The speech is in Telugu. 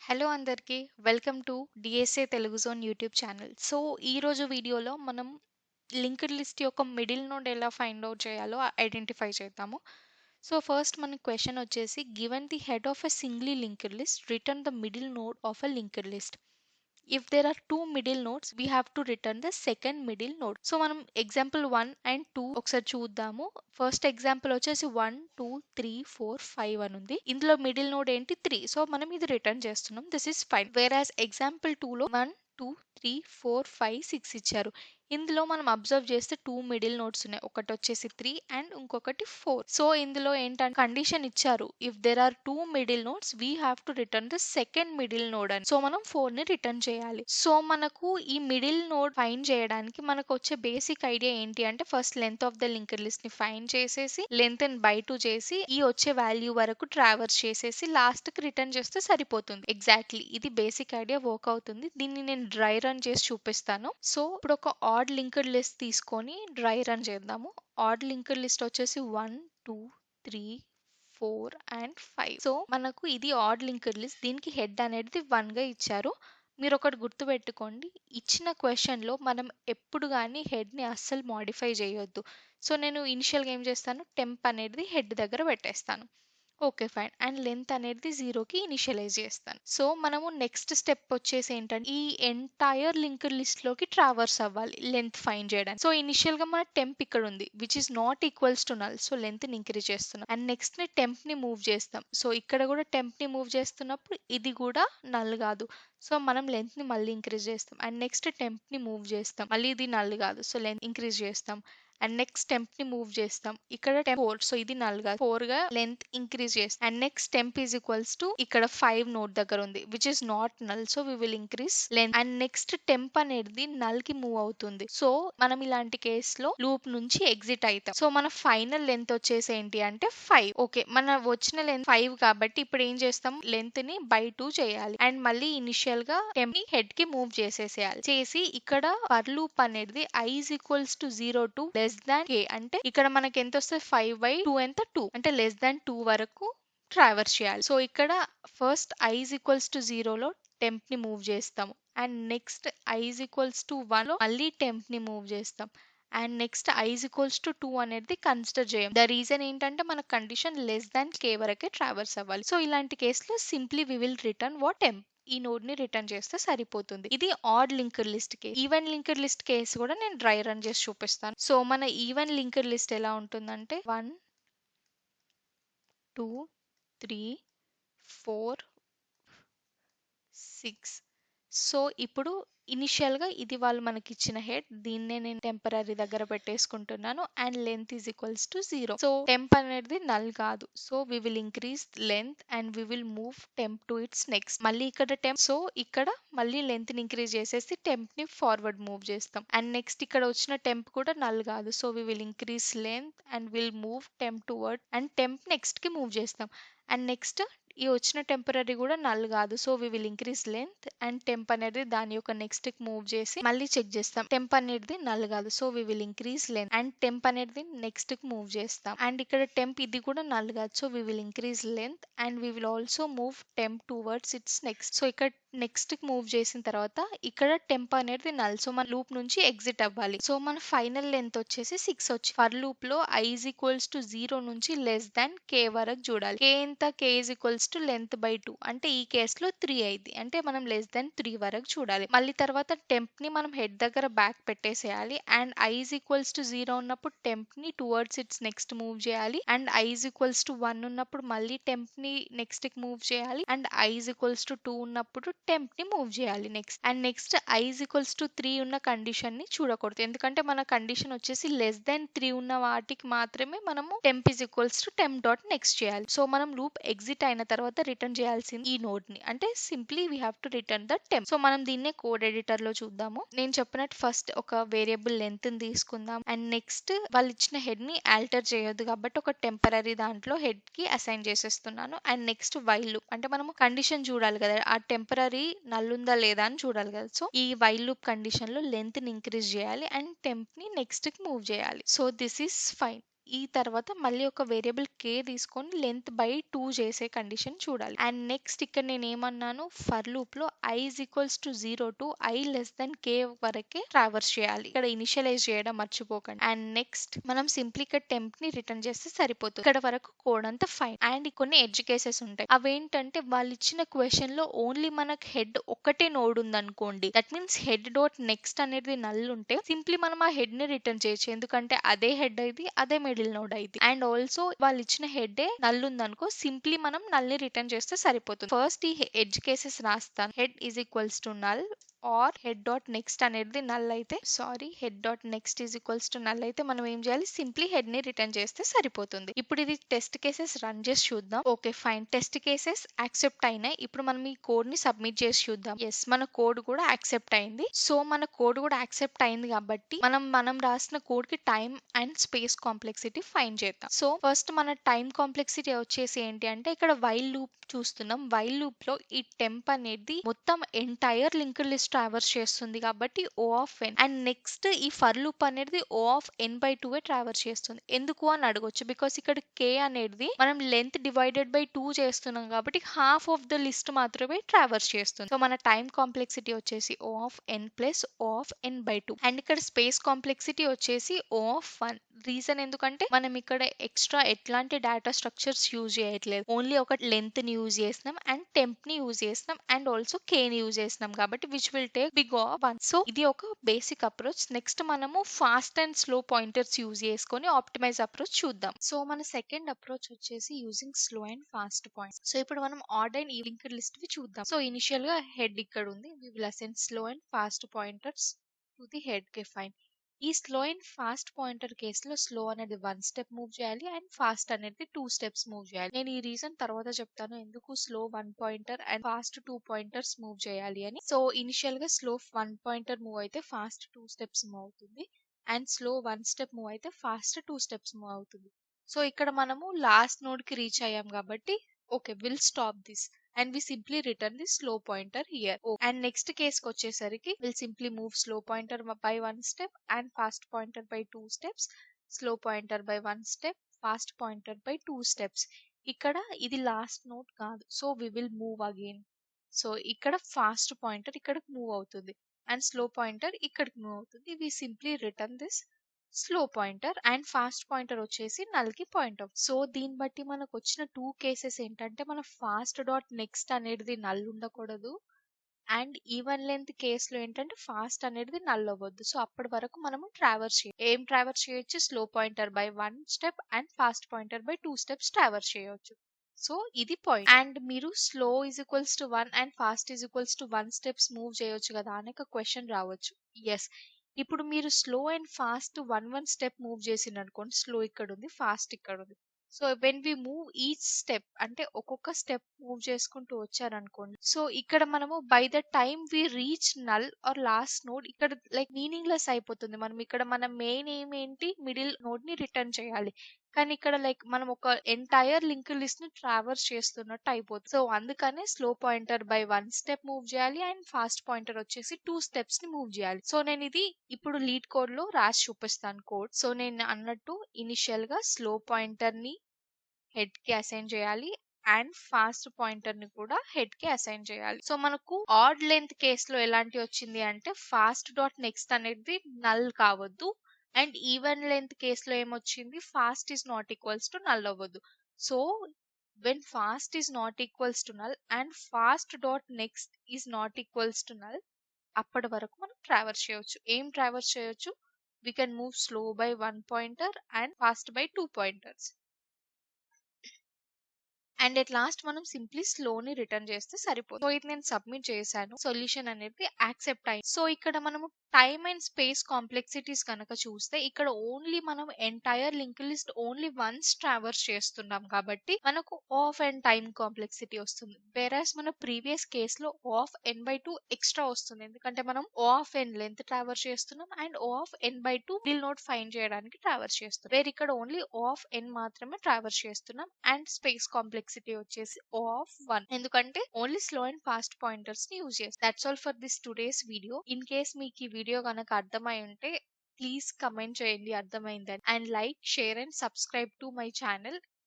హలో అందరికీ welcome to DSA Telugu zone YouTube channel. So ఈరోజు వీడియోలో మనం లింక్డ్ లిస్ట్ యొక్క మిడిల్ నోడ్ ఎలా ఫైండ్ అవుట్ చేయాలో ఐడెంటిఫై చేద్దాము. సో ఫస్ట్ మన క్వశ్చన్ వచ్చేసి given the head of a సింగ్లీ linked list return the middle node of a linked list. If there are two middle nodes, we have to return the second middle node. So మనం ఎగ్జాంపుల్ 1 అండ్ 2 ఒకసారి చూద్దాము. ఫస్ట్ ఎగ్జాంపుల్ వచ్చేసి 1 2 3 4 5 అని ఉంది. ఇందులో మిడిల్ నోడ్ ఏంటి 3. సో మనం ఇది రిటర్న్ చేస్తున్నాం. This is fine. వేరాస్ ఎగ్జాంపుల్ 2 లో 1 2 3 4 5 6 ఇచ్చారు. ఇందులో మనం అబ్జర్వ్ చేస్తే 2 మిడిల్ నోడ్స్ ఉన్నాయి. ఒకటి వచ్చేసి 3 అండ్ ఇంకొకటి 4. సో ఇందులో ఏంటంటే కండిషన్ ఇచ్చారు. If there are 2 middle nodes we have to return the second middle node అని. సో మనం 4 ని రిటర్న్ చేయాలి. సో మనకు ఈ మిడిల్ నోడ్ ఫైండ్ చేయడానికి మనకు వచ్చే బేసిక్ ఐడియా ఏంటి అంటే first length of the linked list ని ఫైండ్ చేసేసి లెంత్ ని బై 2 చేసి ఈ వచ్చే వాల్యూ వరకు ట్రావర్స్ చేసేసి లాస్ట్ కి రిటర్న్ చేస్తే సరిపోతుంది. ఎగ్జాక్ట్లీ ఇది బేసిక్ ఐడియా వర్క్ అవుతుంది. దీన్ని నేను డ్రై రన్ చేసి చూపిస్తాను. సో ఇప్పుడు ఒక ఆడ్ లింక్డ్ లిస్ట్ తీసుకొని డ్రై రన్ చేద్దాము. ఆడ్ లింక్డ్ లిస్ట్ వచ్చేసి 1 2 3 4 అండ్ 5. సో మనకు ఇది ఆడ్ లింక్డ్ లిస్ట్. దీనికి హెడ్ అనేది 1 గా ఇచ్చారు. మీరు ఒకటి గుర్తుపెట్టుకోండి, ఇచ్చిన క్వశ్చన్లో మనం ఎప్పుడు కానీ హెడ్ని అస్సలు మాడిఫై చేయొద్దు. సో నేను ఇనిషియల్గా ఏం చేస్తాను, టెంప్ అనేది హెడ్ దగ్గర పెట్టేస్తాను. Okay fine. అండ్ లెంత్ అనేది 0కి ఇనిషియలైజ్ చేస్తాను. సో మనము నెక్స్ట్ స్టెప్ వచ్చేసి ఏంటంటే ఈ ఎంటైర్ లింక్డ్ లిస్ట్ లోకి ట్రావర్స్ అవ్వాలి లెంత్ ఫైండ్ చేయడానికి. సో ఇనిషియల్ గా మన టెంప్ ఇక్కడ ఉంది which is not equals to null. So length ని ఇంక్రీజ్ చేస్తున్నాం అండ్ నెక్స్ట్ ని టెంప్ ని మూవ్ చేస్తాం. సో ఇక్కడ కూడా టెంప్ ని మూవ్ చేస్తున్నప్పుడు ఇది కూడా నల్ కాదు. సో మనం లెంత్ ని మళ్ళీ ఇంక్రీజ్ చేస్తాం అండ్ నెక్స్ట్ టెంప్ ని మూవ్ చేస్తాం. మళ్ళీ ఇది నల్ కాదు. సో లెంత్ ఇంక్రీజ్ చేస్తాం అండ్ నెక్స్ట్ టెంప్ ని మూవ్ చేస్తాం. ఇక్కడ టెంప్ 4. సో ఇది నల్ గా 4 గా లెంత్ ఇంక్రీజ్ చేస్తాం and next temp is equals to ఇక్కడ 5 నోడ్ దగ్గర ఉంది which is not null. So we will increase length and next temp అనేది నల్ కి మూవ్ అవుతుంది. సో మనం ఇలాంటి కేస్ లో లూప్ నుంచి ఎగ్జిట్ అవుతాం. సో మన ఫైనల్ లెంత్ వచ్చేసి ఏంటి అంటే 5. ఓకే, మన వచ్చిన లెంత్ 5 కాబట్టి ఇప్పుడు ఏం చేస్తాం, లెంత్ ని బై 2 చేయాలి అండ్ మళ్ళీ ఇనిషియల్ గా టెంప్ ని హెడ్ కి మూవ్ చేసేసేయాలి. చేసి ఇక్కడ ఫర్ లూప్ అనేది i is equals to 0 to less than k అంటే ఇక్కడ మనకి ఎంత వస్తుంది 5/2 ఎంత 2 అంటే less than 2 వరకు ట్రావర్స్ చేయాలి. సో ఇక్కడ first i is equals to 0 లో టెంప్ ని మూవ్ చేస్తాము and next i is equals to 1 లో మళ్ళీ టెంప్ ని మూవ్ చేస్తాం and next i is equals to 2 అనేది కన్సిడర్ చేయం. ద రీజన్ ఏంటంటే మన కండిషన్ లెస్ దాన్ k వరకే ట్రావర్స్ అవ్వాలి. సో ఇలాంటి కేసులో simply we will return what temp ఈ నోడ్ ని రిటర్న్ చేస్తే సరిపోతుంది. ఇది odd linked list case. Even linked list case కూడా నేను డ్రై రన్ చేసి చూపిస్తాను. సో మన ఈవెన్ లింక్డ్ లిస్ట్ ఎలా ఉంటుందంటే 1 2 3 4 6. సో ఇప్పుడు ఇనిషియల్ గా ఇది వాళ్ళు మనకి ఇచ్చిన హెడ్, దీన్నే నేను టెంపరరీ దగ్గర పెట్టేసుకుంటున్నాను and length is equals to 0. So temp అనేది నల్ కాదు. So we will increase length and we will move temp to its next. మళ్ళీ ఇక్కడ టెంప్, సో ఇక్కడ మళ్ళీ లెంత్ ని ఇంక్రీజ్ చేసేసి టెంప్ ని ఫార్వర్డ్ మూవ్ చేస్తాం అండ్ నెక్స్ట్ ఇక్కడ వచ్చిన టెంప్ కూడా నల్ కాదు. So we will increase length and will move temp toward and temp next కి మూవ్ చేస్తాం అండ్ నెక్స్ట్ ఈ వచ్చిన టెంపరరీ కూడా నల్ కాదు. So we will increase length and temp అనేది దాని యొక్క నెక్స్ట్ కి మూవ్ చేసి మళ్ళీ చెక్ చేస్తాం. టెంప్ అనేది నల్ కాదు. So we will increase length and temp అనేది నెక్స్ట్ కి మూవ్ చేస్తాం అండ్ ఇక్కడ టెంప్ ఇది కూడా నల్ కాదు. So we will increase length and we will also move temp towards its next. So ఇక్కడ నెక్స్ట్ కి మూవ్ చేసిన తర్వాత ఇక్కడ టెంప్ అనేది నల్. సో మన లూప్ నుంచి ఎగ్జిట్ అవ్వాలి. సో మన ఫైనల్ లెంత్ వచ్చేసి 6 వచ్చి ఫర్ లూప్ లో i is equals to 0 నుంచి లెస్ దాన్ k వరకు చూడాలి. k ఎంత, k is equals to length by 2 అంటే ఈ కేసులో 3 అయింది అంటే మనం లెస్ దాన్ 3 వరకు చూడాలి. మళ్ళీ తర్వాత టెంప్ ని మనం హెడ్ దగ్గర బ్యాక్ పెట్టేసేయాలి and i is equals to 0 ఉన్నప్పుడు టెంప్ ని టువర్డ్స్ ఇట్స్ నెక్స్ట్ మూవ్ చేయాలి and i is equals to 1 ఉన్నప్పుడు మళ్ళీ టెంప్ ని నెక్స్ట్ కి మూవ్ చేయాలి and i is equals to 2 ఉన్నప్పుడు టెంప్ ని మూవ్ చేయాలి next and next i is equals to 3 ఉన్న కండిషన్ ని చూడకూడదు. ఎందుకంటే మన కండిషన్ వచ్చేసి లెస్ దాన్ 3 ఉన్న వాటికి మాత్రమే మనము temp is equals to temp dot next చేయాలి. సో మనం లూప్ ఎగ్జిట్ అయిన తర్వాత రిటర్న్ చేయాల్సింది ఈ నోడ్ ని అంటే simply we have to return the temp. So మనం దీన్నే కోడ్ ఎడిటర్ లో చూద్దాము. నేను చెప్పినట్టు ఫస్ట్ ఒక వేరియబుల్ లెంత్ ని తీసుకుందాం అండ్ నెక్స్ట్ వాళ్ళు ఇచ్చిన హెడ్ ని ఆల్టర్ చేయొద్దు కాబట్టి ఒక టెంపరరీ దాంట్లో హెడ్ కి అసైన్ చేసేస్తున్నాను అండ్ నెక్స్ట్ వైల్ లూప్ అంటే మనము కండిషన్ చూడాలి కదా, ఆ టెంపరరీ నల్ ఉందా లేదా అని చూడాలి కదా. సో ఈ వైల్ లూప్ కండిషన్ లో లెంత్ ని ఇంక్రీజ్ చేయాలి అండ్ టెంప్ ని నెక్స్ట్ కి మూవ్ చేయాలి. So this is fine. ఈ తర్వాత మళ్ళీ ఒక వేరియబుల్ k తీసుకొని లెంత్ బై 2 చేసే కండిషన్ చూడాలి. అండ్ నెక్స్ట్ ఇక్కడ నేను ఏమన్నాను, ఫర్ లూప్ లో i is equals to 0 to i less than k వరకే ట్రావర్స్ చేయాలి. ఇక్కడ ఇనిషియలైజ్ చేయడం మర్చిపోకండి. అండ్ నెక్స్ట్ మనం సింప్లీ ఇక్కడ టెంప్ ని రిటర్న్ చేస్తే సరిపోతుంది. ఇక్కడ వరకు కోడ్ అంతా ఫైన్. అండ్ కొన్ని ఎడ్జ్ కేసెస్ ఉంటాయి. అవేంటంటే వాళ్ళు ఇచ్చిన క్వశ్చన్ లో ఓన్లీ మనకు హెడ్ ఒకటే నోడ్ ఉందనుకోండి, that means head dot next అనేది నల్ ఉంటే సింప్లీ మనం ఆ హెడ్ ని రిటర్న్ చేయొచ్చు, ఎందుకంటే అదే హెడ్ అయింది, అదే మిడిల్ నోడ్ అయింది. అండ్ ఆల్సో వాళ్ళు ఇచ్చిన హెడ్ నల్ ఉందనుకో, సింప్లీ మనం నల్ ని రిటర్న్ చేస్తే సరిపోతుంది. ఫస్ట్ ఈ ఎడ్జ్ కేసెస్ రాస్తాను. Head is equals to null or head dot next అనేది నల్ అయితే, head dot next is equals to null అయితే మనం ఏం చేయాలి, సింప్లీ హెడ్ ని రిటర్న్ చేస్తే సరిపోతుంది. ఇప్పుడు ఇది టెస్ట్ కేసెస్ రన్ చేసి చూద్దాం. Okay fine, test cases accept అయినాయి. ఇప్పుడు మనం ఈ కోడ్ ని సబ్మిట్ చేసి చూద్దాం. ఎస్, మన కోడ్ కూడా యాక్సెప్ట్ అయింది. సో మన కోడ్ కూడా యాక్సెప్ట్ అయింది కాబట్టి మనం రాసిన కోడ్ కి time and space complexity find చేద్దాం. సో ఫస్ట్ మన టైం కాంప్లెక్సిటీ వచ్చేసి ఏంటి అంటే, ఇక్కడ వైల్ లూప్ చూస్తున్నాం. వైల్ లూప్ లో ఈ టెంప్ అనేది మొత్తం ఎంటైర్ లింక్డ్ లిస్ట్ ట్రావర్స్ చేస్తుంది కాబట్టి ఓ ఆఫ్ ఎన్. అండ్ నెక్స్ట్ ఈ ఫర్ లూప్ అనేది ఓ ఆఫ్ ఎన్ బై 2 ట్రావర్స్ చేస్తుంది. ఎందుకు అని అడగొచ్చు, బికాస్ ఇక్కడ k అనేది మనం లెంత్ డివైడెడ్ బై 2 చేస్తున్నాం కాబట్టి హాఫ్ ఆఫ్ ద లిస్ట్ మాత్రమే ట్రావర్స్ చేస్తుంది. సో మన టైం కాంప్లెక్సిటీ వచ్చేసి O of N plus O of N by 2. And ఇక్కడ స్పేస్ కాంప్లెక్సిటీ వచ్చేసి ఓ ఆఫ్ 1. రీజన్ ఎందుకంటే మనం ఇక్కడ ఎక్స్ట్రా ఎట్లాంటి డేటా స్ట్రక్చర్స్ యూజ్ చేయట్లేదు, ఓన్లీ ఒక లెంత్ ని యూజ్ చేస్తున్నాం అండ్ టెంప్ ని యూజ్ చేస్తున్నాం అండ్ ఆల్సో k ని యూజ్ చేస్తున్నాం కాబట్టి which will take big of 1. సో ఇది ఒక బేసిక్ అప్రోచ్. నెక్స్ట్ మనము fast and slow pointers use చేసుకొని ఆప్టిమైజ్ అప్రోచ్ చూద్దాం. సో మన సెకండ్ అప్రోచ్ వచ్చేసి using slow and fast points. So ఇప్పుడు మనం ఆర్డర్ అండ్ లింక్డ్ లిస్ట్ వి చూద్దాం. సో ఇనిషియల్ గా హెడ్ ఇక్కడ ఉంది, we will assign slow and fast pointers to the head. Okay fine. ఈ స్లో అండ్ ఫాస్ట్ పాయింటర్ కేసులో స్లో అనేది 1 స్టెప్ మూవ్ చేయాలి అండ్ ఫాస్ట్ అనేది 2 స్టెప్స్ మూవ్ చేయాలి. నేను ఈ రీజన్ తర్వాత చెప్తాను ఎందుకు slow 1 pointer and fast 2 pointers move చేయాలి అని. సో ఇనిషియల్ గా స్లో 1 పాయింటర్ మూవ్ అయితే ఫాస్ట్ 2 స్టెప్స్ మూవ్ అవుతుంది అండ్ స్లో 1 స్టెప్ మూవ్ అయితే ఫాస్ట్ 2 స్టెప్స్ మూవ్ అవుతుంది. సో ఇక్కడ మనము లాస్ట్ నోడ్ కి రీచ్ అయ్యాం కాబట్టి okay, will stop this and we simply return the slow pointer here. And next case కి వచ్చేసరికి we'll simply move slow pointer by 1 step and fast pointer by 2 steps, slow pointer by 1 step, fast pointer by 2 steps. ఇక్కడ ఇది లాస్ట్ నోడ్ కాదు, so we will move again. So ఇక్కడ ఫాస్ట్ పాయింటర్ ఇక్కడికి మూవ్ అవుతుంది అండ్ స్లో పాయింటర్ ఇక్కడికి మూవ్ అవుతుంది. we simply return this slow pointer and fast pointer వచ్చేసి నల్ కి పాయింట్ అవుతుంది. సో దీన్ని బట్టి మనకు వచ్చిన 2 కేసెస్ ఏంటంటే, మన ఫాస్ట్ డాట్ నెక్స్ట్ అనేది నల్ ఉండకూడదు అండ్ ఈవెన్ లెంత్ కేసులో ఏంటంటే ఫాస్ట్ అనేది నల్ అవ్వద్దు. సో అప్పటి వరకు మనము ఏం ట్రావర్స్ చేయొచ్చు, slow pointer by 1 step and fast pointer by 2 steps traverse చేయొచ్చు. సో ఇది పాయింట్. అండ్ మీరు slow is equals to 1 and fast is equals to 1 steps move చేయొచ్చు కదా అనే ఒక క్వశ్చన్ రావచ్చు. ఎస్, ఇప్పుడు మీరు slow and fast 1 step move చేసిండ్రు అనుకోండి, స్లో ఇక్కడ ఉంది, ఫాస్ట్ ఇక్కడ ఉంది. So when we move each step అంటే ఒక్కొక్క స్టెప్ మూవ్ చేసుకుంటూ వచ్చారనుకోండి, సో ఇక్కడ మనము by the time we reach null or last node ఇక్కడ లైక్ మీనింగ్ లెస్ అయిపోతుంది. మనం ఇక్కడ మన మెయిన్ ఎయిమ్ ఏంటి, మిడిల్ నోడ్ ని రిటర్న్ చేయాలి. కానీ ఇక్కడ లైక్ మనం ఒక ఎంటైర్ లింక్ లిస్ట్ ని ట్రావర్స్ చేస్తున్నట్టు అయిపోతుంది. సో అందుకనే slow pointer by 1 step move చేయాలి అండ్ ఫాస్ట్ పాయింటర్ వచ్చేసి 2 స్టెప్స్ ని మూవ్ చేయాలి. సో నేను ఇది ఇప్పుడు లీడ్ కోడ్ లో రాసి చూపిస్తాను కోడ్. సో నేను అన్నట్టు ఇనిషియల్ గా స్లో పాయింటర్ ని హెడ్ కి అసైన్ చేయాలి అండ్ ఫాస్ట్ పాయింటర్ ని కూడా హెడ్ కి అసైన్ చేయాలి. సో మనకు ఆడ్ లెంత్ కేసులో ఎలాంటి వచ్చింది అంటే, ఫాస్ట్ డాట్ నెక్స్ట్ అనేది నల్ కావద్దు అండ్ ఈవెన్ లెంత్ కేసులో ఏమొచ్చింది, fast is not equals to null అవ్వద్దు. So when fast is not equals to null and fast dot next is not equals to null, అప్పటి వరకు మనం ట్రావర్స్ చేయొచ్చు. ఏం ట్రావర్స్ చేయొచ్చు, we can move slow by 1 pointer and fast by 2 pointers. And at last మనం సింప్లీ స్లోని రిటర్న్ చేస్తే సరిపోతుంది. సో ఇది నేను సబ్మిట్ చేశాను, సొల్యూషన్ అనేది యాక్సెప్ట్ అయింది. సో ఇక్కడ మనము టైమ్ అండ్ స్పేస్ కాంప్లెక్సిటీస్ కనుక చూస్తే, ఇక్కడ ఓన్లీ మనం entire link list only once traverse చేస్తున్నాం కాబట్టి మనకు ఆఫ్ అండ్ టైమ్ కాంప్లెక్సిటీ వస్తుంది. వేరాస్ మన ప్రీవియస్ కేస్ లో ఆఫ్ n బై 2 ఎక్స్ట్రా వస్తుంది, ఎందుకంటే మనం ఆఫ్ n లెంత్ ట్రావర్స్ చేస్తున్నాం and of n by 2 will note find చేయడానికి ట్రావర్స్ చేస్తున్నాం. వేరే ఇక్కడ ఓన్లీ ఆఫ్ n మాత్రమే ట్రావర్స్ చేస్తున్నాం అండ్ స్పేస్ కాంప్లెక్సిటీ వచ్చేసి ఆఫ్ 1, ఎందుకంటే only slow and fast pointers ని యూజ్ చేస్తాం. That's all for this today's video. In case మీకు ఈ వీడియో కనుక అర్థమై ఉంటే ప్లీజ్ కమెంట్ చేయండి అర్థమైందని. And like, share and subscribe to my channel.